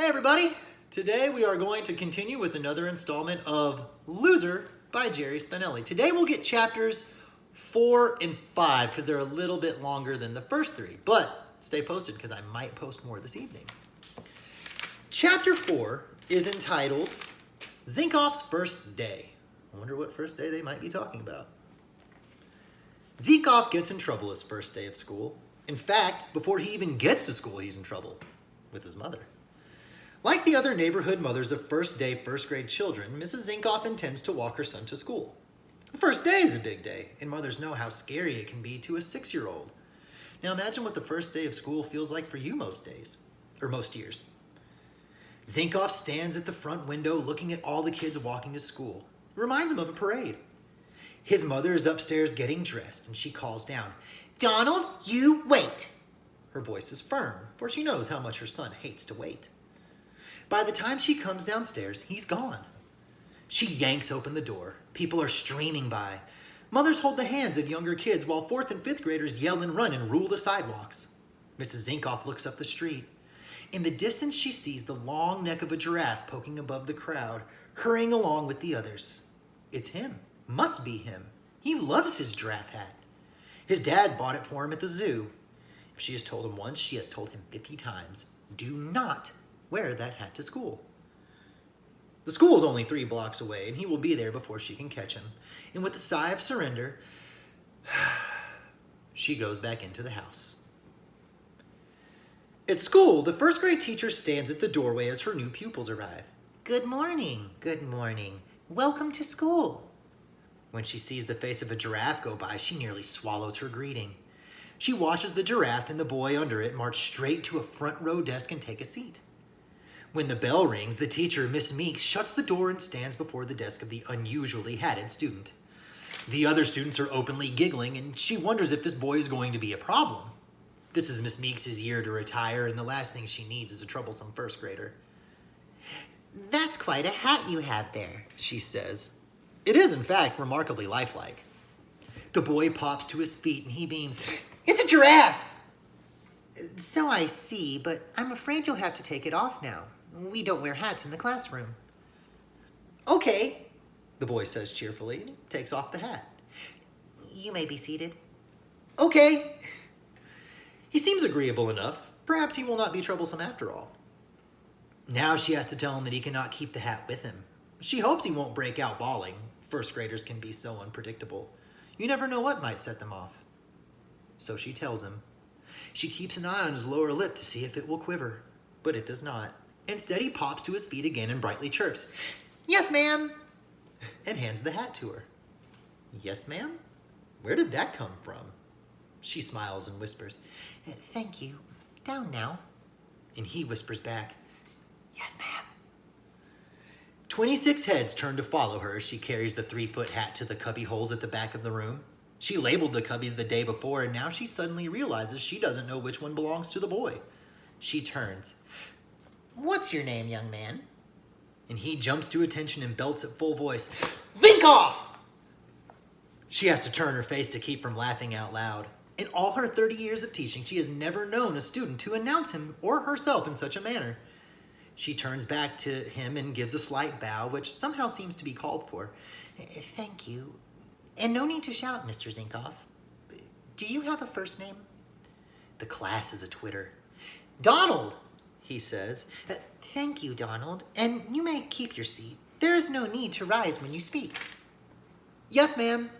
Hey everybody! Today we are going to continue with another installment of Loser by Jerry Spinelli. Today we'll get chapters 4 and 5 because they're a little bit longer than the first 3. But stay posted because I might post more this evening. Chapter 4 is entitled Zinkoff's First Day. I wonder what first day they might be talking about. Zinkoff gets in trouble his first day of school. In fact, before he even gets to school, he's in trouble with his mother. Like the other neighborhood mothers of first-day, first-grade children, Mrs. Zinkoff intends to walk her son to school. The first day is a big day, and mothers know how scary it can be to a 6-year-old. Now imagine what the first day of school feels like for you most days, or most years. Zinkoff stands at the front window looking at all the kids walking to school. It reminds him of a parade. His mother is upstairs getting dressed, and she calls down, "Donald, you wait!" Her voice is firm, for she knows how much her son hates to wait. By the time she comes downstairs, he's gone. She yanks open the door. People are streaming by. Mothers hold the hands of younger kids while 4th and 5th graders yell and run and rule the sidewalks. Mrs. Zinkoff looks up the street. In the distance, she sees the long neck of a giraffe poking above the crowd, hurrying along with the others. It's him. Must be him. He loves his giraffe hat. His dad bought it for him at the zoo. If she has told him once, she has told him 50 times. Do not wear that hat to school. The school is only 3 blocks away, and he will be there before she can catch him. And with a sigh of surrender, she goes back into the house. At school, the first grade teacher stands at the doorway as her new pupils arrive. Good morning, good morning. Welcome to school. When she sees the face of a giraffe go by, she nearly swallows her greeting. She watches the giraffe and the boy under it march straight to a front row desk and take a seat. When the bell rings, the teacher, Miss Meeks, shuts the door and stands before the desk of the unusually hatted student. The other students are openly giggling, and she wonders if this boy is going to be a problem. This is Miss Meeks' year to retire, and the last thing she needs is a troublesome first grader. "That's quite a hat you have there," she says. It is, in fact, remarkably lifelike. The boy pops to his feet and he beams, "It's a giraffe!" "So I see, but I'm afraid you'll have to take it off now. We don't wear hats in the classroom." "Okay," the boy says cheerfully and takes off the hat. "You may be seated." "Okay." He seems agreeable enough. Perhaps he will not be troublesome after all. Now she has to tell him that he cannot keep the hat with him. She hopes he won't break out bawling. First graders can be so unpredictable. You never know what might set them off. So she tells him. She keeps an eye on his lower lip to see if it will quiver, but it does not. Instead, he pops to his feet again and brightly chirps, "Yes, ma'am," and hands the hat to her. "Yes, ma'am? Where did that come from?" She smiles and whispers, "Thank you. Down now." And he whispers back, "Yes, ma'am." 26 heads turn to follow her as she carries the 3-foot hat to the cubby holes at the back of the room. She labeled the cubbies the day before, and now she suddenly realizes she doesn't know which one belongs to the boy. She turns. "What's your name, young man?" And he jumps to attention and belts at full voice, "Zinkoff!" She has to turn her face to keep from laughing out loud. In all her 30 years of teaching, she has never known a student to announce him or herself in such a manner. She turns back to him and gives a slight bow, which somehow seems to be called for. "Thank you. And no need to shout, Mr. Zinkoff. Do you have a first name?" The class is a twitter. "Donald," he says. "Thank you, Donald. And you may keep your seat. There is no need to rise when you speak." "Yes, ma'am."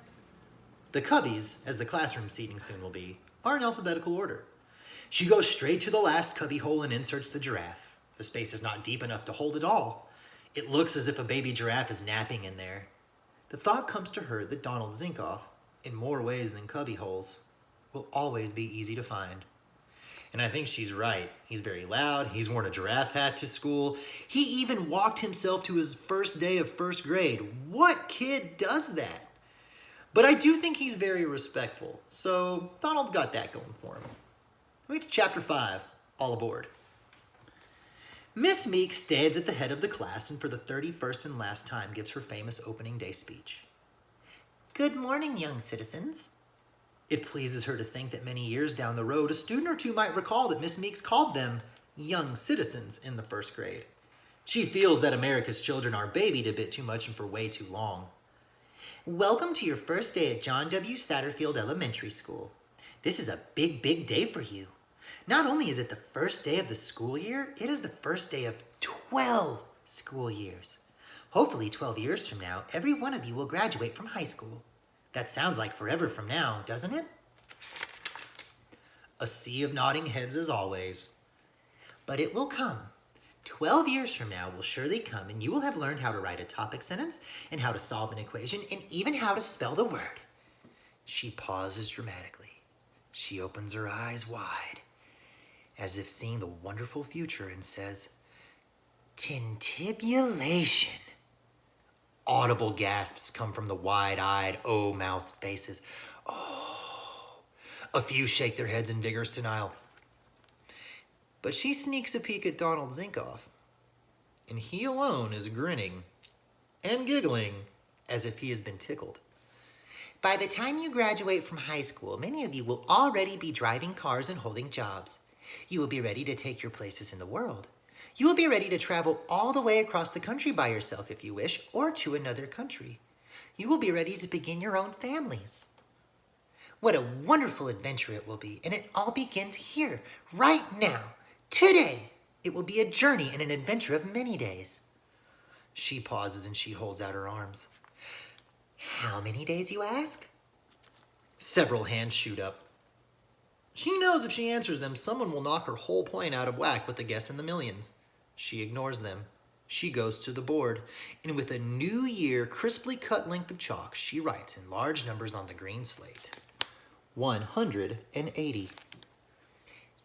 The cubbies, as the classroom seating soon will be, are in alphabetical order. She goes straight to the last cubby hole and inserts the giraffe. The space is not deep enough to hold it all. It looks as if a baby giraffe is napping in there. The thought comes to her that Donald Zinkoff, in more ways than cubby holes, will always be easy to find. And I think she's right. He's very loud. He's worn a giraffe hat to school. He even walked himself to his first day of first grade. What kid does that? But I do think he's very respectful. So Donald's got that going for him. Wait to chapter 5. All aboard. Miss Meeks stands at the head of the class and for the 31st and last time gives her famous opening day speech. "Good morning, young citizens." It pleases her to think that many years down the road, a student or two might recall that Miss Meeks called them young citizens in the first grade. She feels that America's children are babied a bit too much and for way too long. Welcome to your first day at John W. Satterfield Elementary School. This is a big, big day for you. Not only is it the first day of the school year, it is the first day of 12 school years. Hopefully 12 years from now, every one of you will graduate from high school. That sounds like forever from now, doesn't it? A sea of nodding heads as always. But it will come. 12 years from now will surely come, and you will have learned how to write a topic sentence and how to solve an equation and even how to spell the word. She pauses dramatically. She opens her eyes wide, as if seeing the wonderful future, and says, "Tintibulation." Audible gasps come from the wide-eyed, O-mouthed faces. Oh. A few shake their heads in vigorous denial. But she sneaks a peek at Donald Zinkoff, and he alone is grinning and giggling as if he has been tickled. By the time you graduate from high school, many of you will already be driving cars and holding jobs. You will be ready to take your places in the world. You will be ready to travel all the way across the country by yourself if you wish, or to another country. You will be ready to begin your own families. What a wonderful adventure it will be, and it all begins here, right now, today. It will be a journey and an adventure of many days. She pauses and she holds out her arms. How many days, you ask? Several hands shoot up. She knows if she answers them, someone will knock her whole point out of whack with the guess in the millions. She ignores them. She goes to the board, and with a New Year crisply cut length of chalk, she writes in large numbers on the green slate. 180.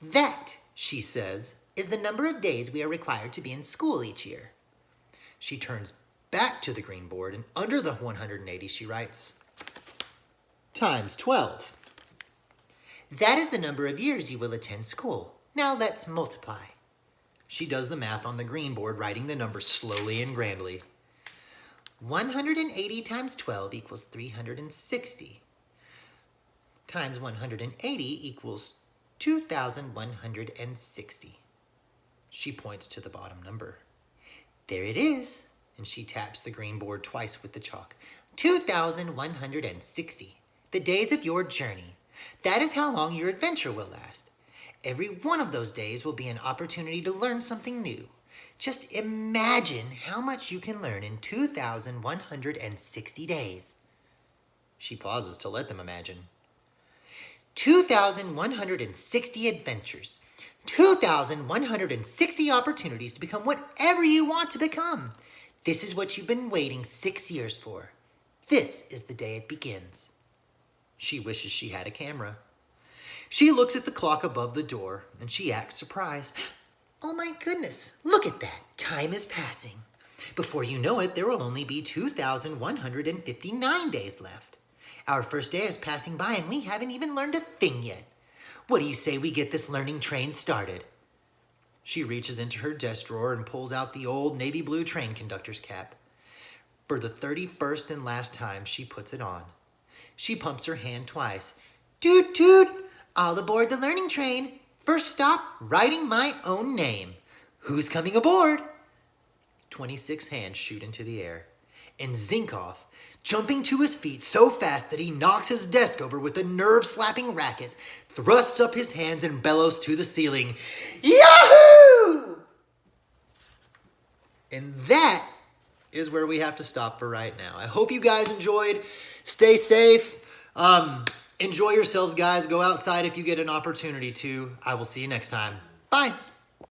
That, she says, is the number of days we are required to be in school each year. She turns back to the green board, and under the 180 she writes, times 12. That is the number of years you will attend school. Now let's multiply. She does the math on the green board, writing the numbers slowly and grandly. 180 times 12 equals 360. Times 180 equals 2,160. She points to the bottom number. There it is, and she taps the green board twice with the chalk. 2,160. The days of your journey. That is how long your adventure will last. Every one of those days will be an opportunity to learn something new. Just imagine how much you can learn in 2,160 days. She pauses to let them imagine. 2,160 adventures. 2,160 opportunities to become whatever you want to become. This is what you've been waiting 6 years for. This is the day it begins. She wishes she had a camera. She looks at the clock above the door, and she acts surprised. Oh my goodness, look at that. Time is passing. Before you know it, there will only be 2,159 days left. Our first day is passing by, and we haven't even learned a thing yet. What do you say we get this learning train started? She reaches into her desk drawer and pulls out the old navy blue train conductor's cap. For the 31st and last time, she puts it on. She pumps her hand twice. Toot toot! All aboard the learning train. First stop, writing my own name. Who's coming aboard? 26 hands shoot into the air. And Zinkoff, jumping to his feet so fast that he knocks his desk over with a nerve-slapping racket, thrusts up his hands and bellows to the ceiling, Yahoo! And that is where we have to stop for right now. I hope you guys enjoyed. Stay safe. Enjoy yourselves, guys. Go outside if you get an opportunity to. I will see you next time. Bye.